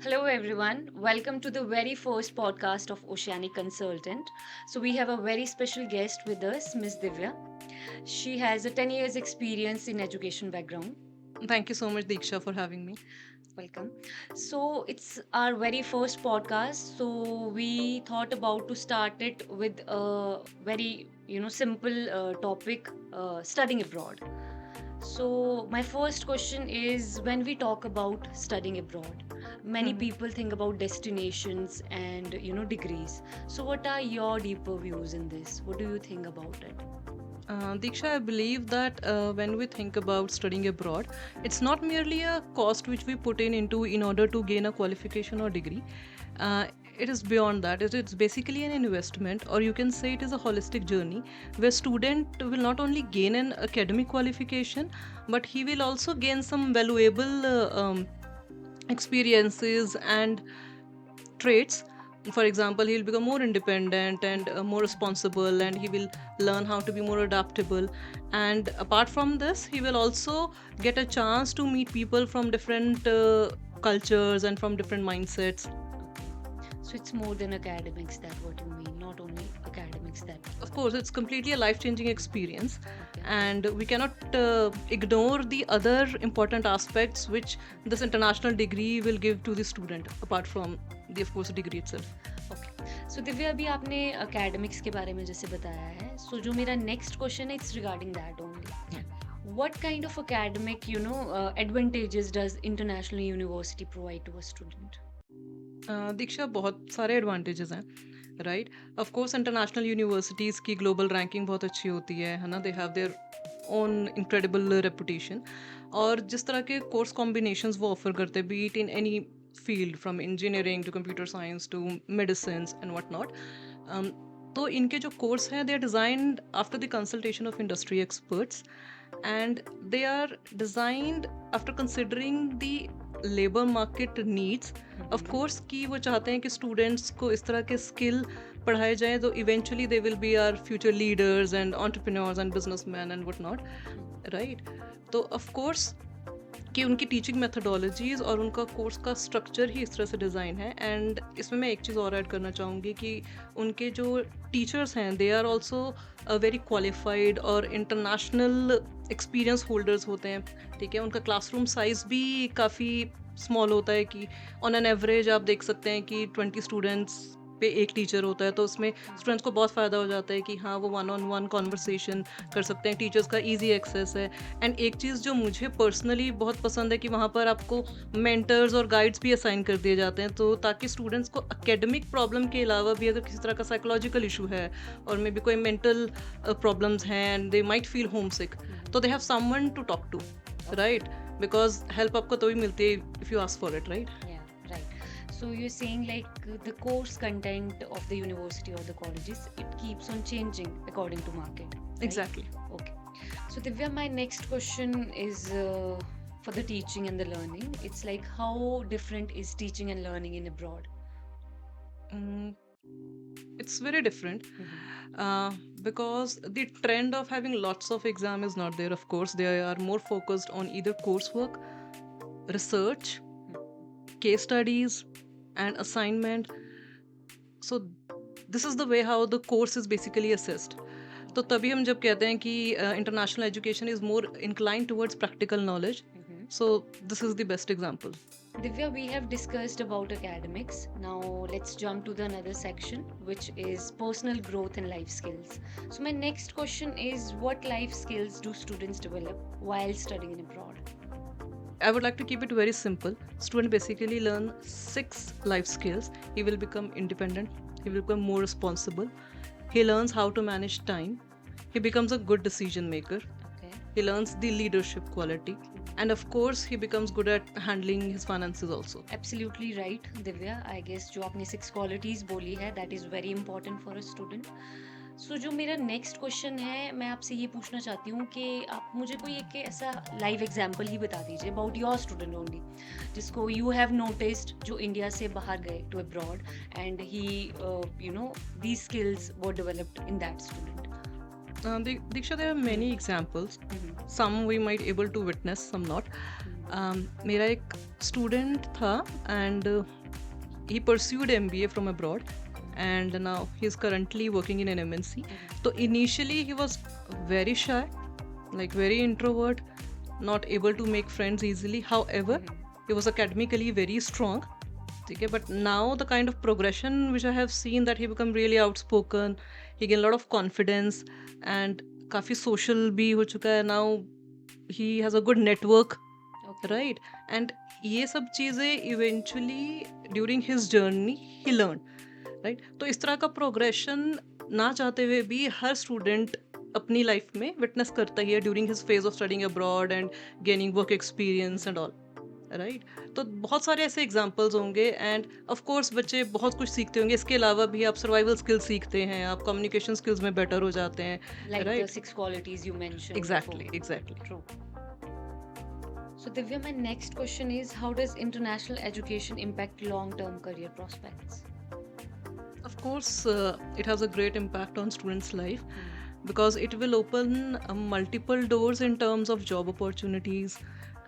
Hello, everyone. Welcome to the very first podcast of Oceanic Consultant. So, we have a very special guest with us, Miss Divya. She has a 10 years experience in education background. Thank you so much, Diksha, for having me. Welcome. So, it's our very first podcast. So, we thought about to start it with a very, simple topic, studying abroad. So, my first question is when we talk about studying abroad, many Mhm. people think about destinations and degrees. So, what are your deeper views in this? What do you think about it? Diksha, I believe that when we think about studying abroad, it's not merely a cost which we put in order to gain a qualification or degree. Uh, it is beyond that. It's basically an investment, or you can say it is a holistic journey where student will not only gain an academic qualification, but he will also gain some valuable experiences and traits. For example, he'll become more independent and more responsible, and he will learn how to be more adaptable. And apart from this, he will also get a chance to meet people from different cultures and from different mindsets. Okay. So, it's more than academics, that what you mean, not only academics that. Of course, it's completely a life changing experience, Okay. and we cannot ignore the other important aspects which this international degree will give to the student, apart from the, of course, degree itself. Okay so Divya अभी आपने academics के बारे में जैसे बताया है सो जो मेरा नेक्स्ट क्वेश्चन है it's regarding that only what kind of academic advantages does international university provide to a student? दीक्षा, बहुत सारे एडवांटेजेस हैं, right? Of course international universities की ग्लोबल रैंकिंग बहुत अच्छी होती है ना? They have their own incredible reputation. और जिस तरह के कोर्स कॉम्बिनेशंस वो ऑफर करते हैं, be it in any field, from engineering to computer science to medicine and what not, तो इनके जो कोर्स हैं they are designed after the consultation of industry experts, and they are designed after considering the labor market needs. Of course कि वो चाहते हैं कि students को इस तरह के स्किल पढ़ाए जाएं तो eventually they will be our future leaders and entrepreneurs and businessmen and what not, right? तो ऑफ कोर्स कि उनकी टीचिंग मेथडोलॉजीज़ और उनका कोर्स का स्ट्रक्चर ही इस तरह से डिज़ाइन है। एंड इसमें मैं एक चीज़ और ऐड करना चाहूँगी कि उनके जो टीचर्स हैं they are also very qualified और इंटरनेशनल एक्सपीरियंस होल्डर्स होते हैं, ठीक है? उनका क्लासरूम साइज़ भी काफ़ी स्मॉल होता है कि ऑन एन एवरेज आप देख सकते हैं कि 20 स्टूडेंट्स पे एक टीचर होता है, तो उसमें स्टूडेंट्स को बहुत फ़ायदा हो जाता है कि हाँ, वो वन ऑन वन कॉन्वर्सेशन कर सकते हैं, टीचर्स का ईजी एक्सेस है। एंड एक चीज़ जो मुझे पर्सनली बहुत पसंद है कि वहाँ पर आपको मेंटर्स और गाइड्स भी असाइन कर दिए जाते हैं, तो ताकि स्टूडेंट्स को एकेडमिक प्रॉब्लम के अलावा भी अगर किसी तरह का साइकोलॉजिकल इशू है और मे बी कोई मेंटल प्रॉब्लम्स हैं and they might feel homesick, तो they have someone to talk to, right? Because help आपको तभी मिलती है if you ask for it, right? Yeah, right. So you're saying like the course content of the university or the colleges, it keeps on changing according to market, right? Exactly. Okay. So Divya, my next question is for the teaching and the learning. It's like how different is teaching and learning in abroad? Mm, it's very different, Mhm. because the trend of having lots of exam is not there. Of course, they are more focused on either coursework, research, case studies, and assignment. So this is the way how the course is basically assessed. तो तभी हम जब कहते हैं कि international education is more incline towards practical knowledge, Mhm. So this is the best example. Divya, we have discussed about academics. Now let's jump to the another section, which is personal growth and life skills. So my next question is, what life skills do students develop while studying abroad? I would like to keep it very simple. Student basically learn 6 life skills. He will become independent, he will become more responsible, he learns how to manage time, he becomes a good decision maker, Okay. he learns the leadership quality, and of course he becomes good at handling his finances also. Absolutely right, Divya. I guess जो आपने 6 qualities बोली है, that is very important for a student. सो जो मेरा next question है मैं आपसे ये पूछना चाहती हूँ कि आप मुझे कोई एक ऐसा लाइव एग्जांपल ही बता दीजिए अबाउट योर स्टूडेंट ओनली जिसको यू हैव नोटिस्ड जो इंडिया से बाहर गए to abroad and he these skills were developed in that student. Diksha, there are many examples. Mhm. Some we might able to witness, some not. मेरा एक student था and he pursued MBA from abroad and now he's currently working in an MNC. So initially he was very shy, like very introvert, not able to make friends easily. However, he was academically very strong. Okay, but now the kind of progression which I have seen, that he become really outspoken, he gain a lot of confidence and काफी social भी हो चुका है now. He has a good network, Okay. right? And ये सब चीजें eventually during his journey he learned, right? तो इस तरह का progression ना चाहते हुए भी हर student अपनी life में witness करता ही है during his phase of studying abroad and gaining work experience and all, right? तो बहुत सारे ऐसे एग्जाम्पल्स होंगे एंड ऑफ कोर्स बच्चे बहुत कुछ सीखते होंगे. इसके अलावा भी आप सर्वाइवल स्किल्स सीखते हैं, आप कम्युनिकेशन स्किल्स में बेटर हो जाते हैं, Like the right? 6 qualities you mentioned Exactly, before. exactly. True. So Divya, my next question is, how does international education impact long-term career prospects? Of course, it has a great impact on students' life because it will open multiple doors in terms of job opportunities,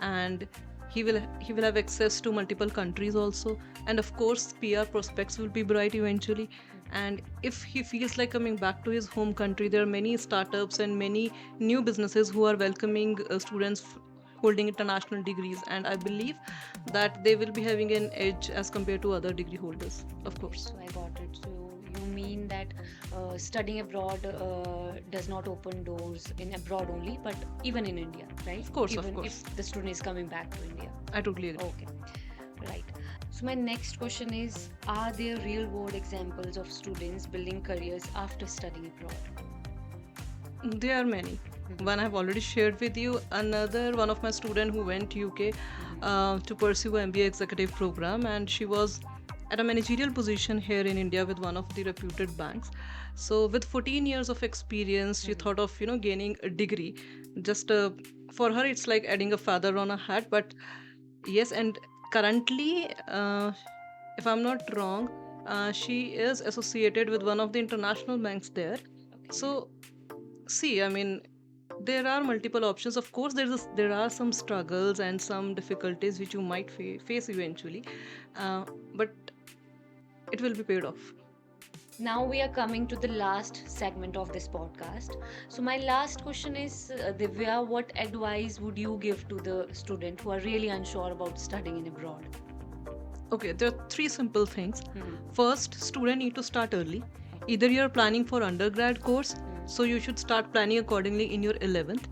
and he will have access to multiple countries also, and of course PR prospects will be bright eventually. And if he feels like coming back to his home country, there are many startups and many new businesses who are welcoming students holding international degrees, and I believe that they will be having an edge as compared to other degree holders, of course. So I got it. So you mean that studying abroad does not open doors in abroad only, but even in India, right? Of course, of Even course. if the student is coming back to India. I totally agree. Okay, right. So my next question is, are there real world examples of students building careers after studying abroad? There are many. One I've already shared with you. Another one of my student who went UK to pursue MBA executive program, and she was at a managerial position here in India with one of the reputed banks. So with 14 years of experience, she thought of gaining a degree. Just for her, it's like adding a feather on a hat. But yes, and currently, if I'm not wrong, she is associated with one of the international banks there. So see, I mean, there are multiple options. Of course, there are some struggles and some difficulties which you might face eventually, but it will be paid off. Now we are coming to the last segment of this podcast. So my last question is, Divya, what advice would you give to the student who are really unsure about studying in abroad? Okay, there are three simple things. First, student need to start early. Either you're planning for undergrad course, so you should start planning accordingly in your 11th.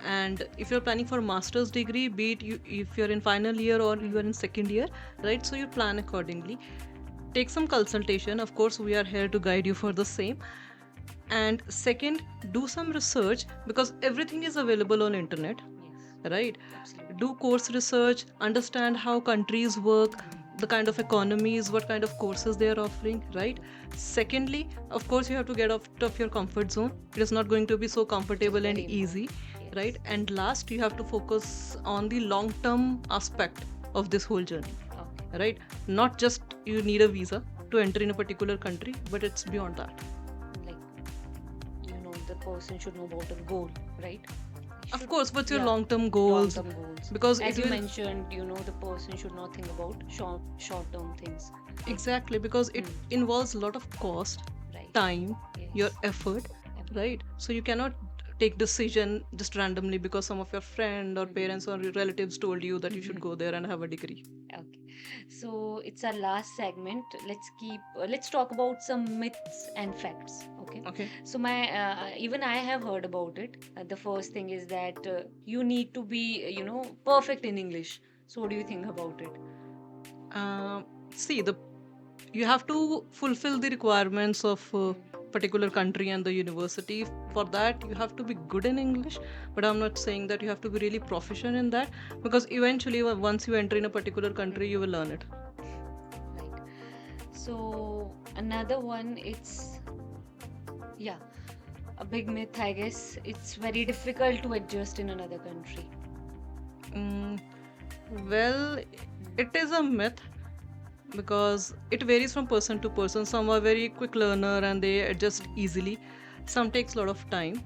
And if you're planning for master's degree, be it if you're in final year or you are in second year, right? So you plan accordingly. Take some consultation. Of course, we are here to guide you for the same. And second, do some research because everything is available on internet, right? Absolutely. Do course research, understand how countries work, the kind of economies, what kind of courses they are offering, right? Secondly, of course, you have to get out of your comfort zone. It is not going to be so comfortable and very easy, Yes. right? And last, you have to focus on the long-term aspect of this whole journey, Okay. right? Not just you need a visa to enter in a particular country, but it's beyond that. Like, the person should know about a goal, right? Of course, what's your yeah, long-term goals? Long-term goals. Because as it you will mentioned, the person should not think about short-term things. exactly because it involves a lot of cost, Right. time, Yes. your effort, right? So you cannot take decision just randomly because some of your friend or parents or relatives told you that you should go there and have a degree. Okay. So it's our last segment. Let's talk about some myths and facts. Okay. Okay. So my even I have heard about it. The first thing is that you need to be perfect in English. So what do you think about it? See, you have to fulfill the requirements of particular country and the university. For that, you have to be good in English, but I'm not saying that you have to be really proficient in that because eventually, once you enter in a particular country, you will learn it. Right. So another one, a big myth, I guess. It's very difficult to adjust in another country. Mm, well, it is a myth because it varies from person to person. Some are very quick learner and they adjust easily. Some takes a lot of time.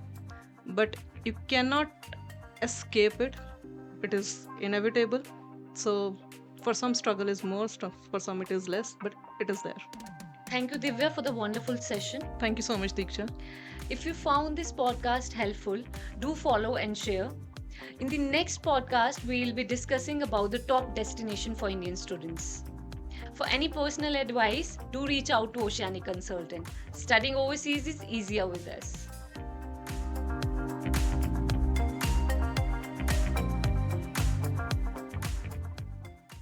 but you cannot escape it. It is inevitable. So for some struggle is more stuff, for some it is less, but it is there. Thank you, Divya, for the wonderful session. Thank you so much, Diksha. If you found this podcast helpful, do follow and share. In the next podcast, we'll be discussing about the top destination for Indian students. For any personal advice, do reach out to Oceanic Consultant. Studying overseas is easier with us.